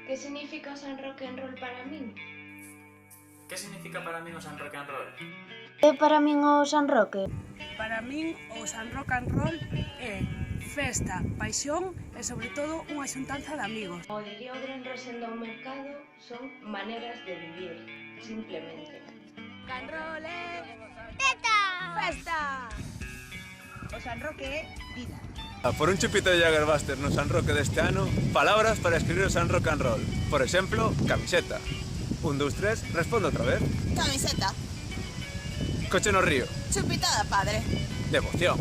Que significa o San Rock and Roll para min? Que significa para min o San Rock and Roll? É para min o San Roque? Para min o San Rock and Roll é festa, paixón e sobre todo unha xuntanza de amigos. Como diría o Gran Rosendo ao Mercado, son maneras de vivir, simplemente. Rock and Roll é teta, festa. O San Roque é vida. Por un chupito de Jägerbuster no San Roque deste ano, palabras para escribir o San Rock and Roll. Por exemplo, camiseta. 1, 2, 3, respondo outra vez. Camiseta. Coche no río. Chupitada, padre. Devoción.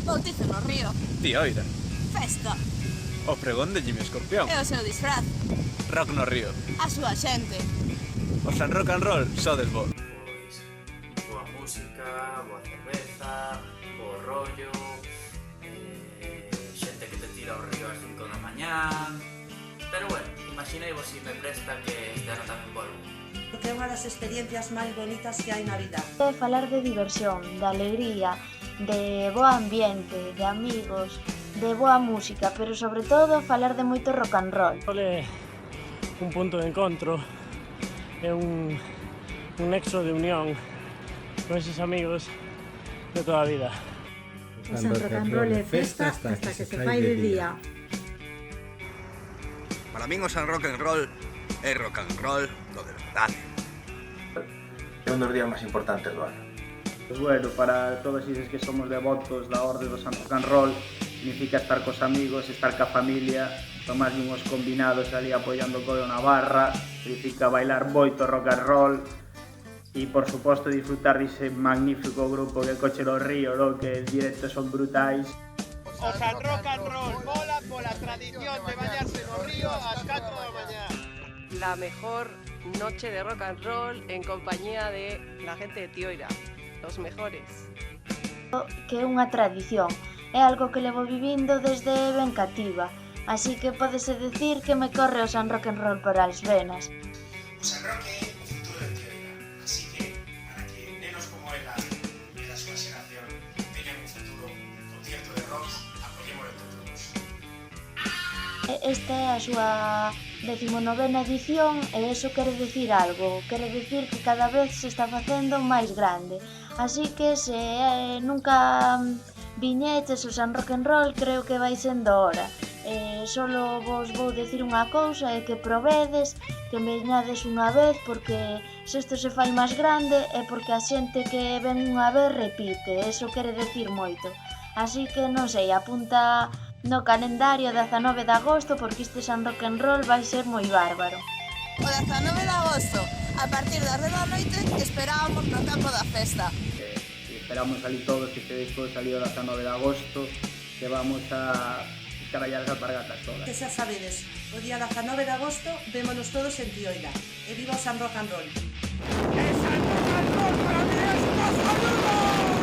Bautizo no río. Tioira. Festa. O pregón de Jimmy Escorpión. E o seu disfraz. Rock no río. A súa xente. O San Rock and Roll sodes vos. Pois boa música, boa cerveza, bo rollo, xente que te tira ao río ás 5 da mañá. Pero bueno, imaginei vos si me presta que este ano tamén volvo. Porque é unha das experiencias máis bonitas que hai na vida. É falar de diversión, de alegría, de bo ambiente, de amigos, de boa música, pero sobre todo falar de moito rock and roll. É un punto de encontro, é un nexo de unión con esos amigos de toda a vida. O San Rock and Roll é festa hasta que se fai de día. Para min o San Rock and Roll é rock and roll do de verdade. É un dos días máis importantes do ano. Pues bueno, para todos esos que somos devotos da orde do San Rock and Roll, significa estar cos amigos, estar ca familia, tomar uns combinados ali apoiando o codo na barra, significa bailar moito rock and roll e, por suposto, disfrutar dese magnífico grupo que é Coche no Río, ¿no? Que os directos son brutais. O San Rock and Roll mola pola tradición de bañarse no río ás 4 da mañá. La mejor noche de rock and roll en compañía de la gente de Tioira, los mejores. Que é unha tradición, é algo que levo vivindo desde ben cativa, así que pódese decir que me corre o San Rock and Roll por as venas. O San Roque é o futuro de Tioira, así que para que nenos como ela e da súa xeración teñan un futuro concierto de rock, apoyémoslo entre todos. Esta é a súa 19ª edición e iso quere dicir algo, quere dicir que cada vez se está facendo máis grande, así que se nunca viñeches o San Rock and Roll creo que vai sendo hora. Solo vos vou dicir unha cousa é que probedes, que veñades unha vez porque se isto se fai máis grande é porque a xente que ven unha vez repite, eso quere dicir moito. Así que non sei, apunta no calendario 19 de agosto porque este San Rock and Roll vai ser moi bárbaro. O 19 de agosto, a partir das 10 da noite, esperábamos no campo da festa. Esperamos ali todos que tedes todos ali o 19 de agosto, que vamos a carallar as alpargatas todas. Que xa sabedes, o día 19 de agosto vémonos todos en Tioira. E viva o San Rock and Roll. E San Rock and Roll para mí é unha saludo!